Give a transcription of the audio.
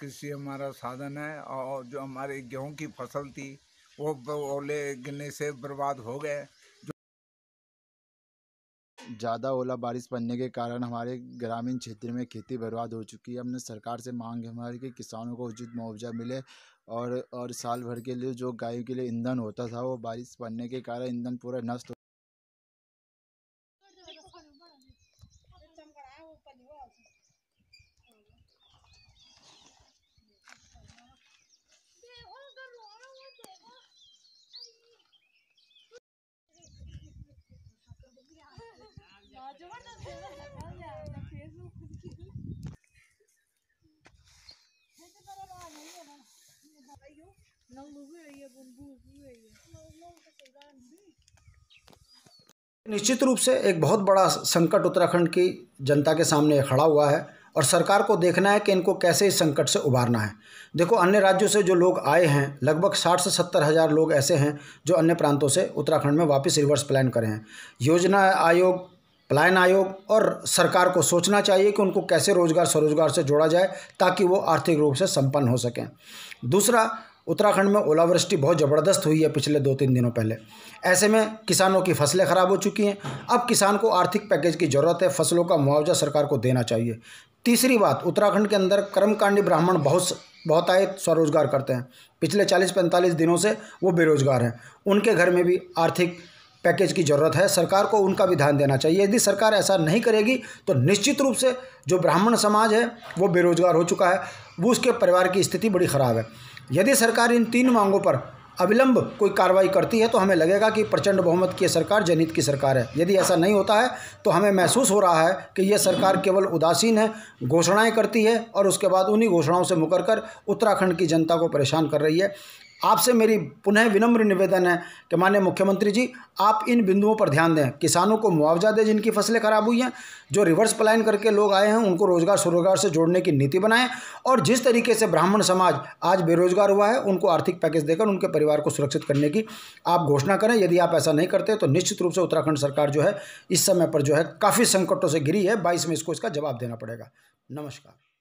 कृषि हमारा साधन है और जो हमारी गेहूं की फसल थी वो ओले गिरने से बर्बाद हो गए। ज़्यादा ओला बारिश पड़ने के कारण हमारे ग्रामीण क्षेत्र में खेती बर्बाद हो चुकी है। हमने सरकार से मांग है हमारी कि किसानों को उचित मुआवजा मिले और साल भर के लिए जो गाय के लिए ईंधन होता था वो बारिश पड़ने के कारण ईंधन पूरा नष्ट हो। निश्चित रूप से एक बहुत बड़ा संकट उत्तराखंड की जनता के सामने खड़ा हुआ है और सरकार को देखना है कि इनको कैसे इस संकट से उबारना है। देखो, अन्य राज्यों से जो लोग आए हैं, लगभग 60 से 70 हज़ार लोग ऐसे हैं जो अन्य प्रांतों से उत्तराखंड में वापस रिवर्स प्लान करें हैं। योजना आयोग, पलायन आयोग और सरकार को सोचना चाहिए कि उनको कैसे रोजगार स्वरोजगार से जोड़ा जाए ताकि वो आर्थिक रूप से संपन्न हो सकें। दूसरा, उत्तराखंड में ओलावृष्टि बहुत ज़बरदस्त हुई है पिछले 2-3 दिनों पहले। ऐसे में किसानों की फसलें ख़राब हो चुकी हैं। अब किसान को आर्थिक पैकेज की ज़रूरत है, फसलों का मुआवजा सरकार को देना चाहिए। तीसरी बात, उत्तराखंड के अंदर कर्मकांडी ब्राह्मण बहुतायत स्वरोजगार करते हैं। पिछले 40-45 दिनों से वो बेरोजगार हैं। उनके घर में भी आर्थिक पैकेज की ज़रूरत है, सरकार को उनका भी ध्यान देना चाहिए। यदि सरकार ऐसा नहीं करेगी तो निश्चित रूप से जो ब्राह्मण समाज है वो बेरोजगार हो चुका है, वो उसके परिवार की स्थिति बड़ी ख़राब है। यदि सरकार इन 3 मांगों पर अविलंब कोई कार्रवाई करती है तो हमें लगेगा कि प्रचंड बहुमत की सरकार जनहित की सरकार है। यदि ऐसा नहीं होता है तो हमें महसूस हो रहा है कि यह सरकार केवल उदासीन है, घोषणाएं करती है और उसके बाद उन्हीं घोषणाओं से मुकर कर उत्तराखंड की जनता को परेशान कर रही है। आपसे मेरी पुनः विनम्र निवेदन है कि माननीय मुख्यमंत्री जी, आप इन बिंदुओं पर ध्यान दें। किसानों को मुआवजा दें जिनकी फसलें खराब हुई हैं, जो रिवर्स पलायन करके लोग आए हैं उनको रोजगार स्वरोजगार से जोड़ने की नीति बनाएं, और जिस तरीके से ब्राह्मण समाज आज बेरोजगार हुआ है उनको आर्थिक पैकेज देकर उनके परिवार को सुरक्षित करने की आप घोषणा करें। यदि आप ऐसा नहीं करते तो निश्चित रूप से उत्तराखंड सरकार जो है इस समय पर जो है काफ़ी संकटों से घिरी है। 22 में इसको इसका जवाब देना पड़ेगा। नमस्कार।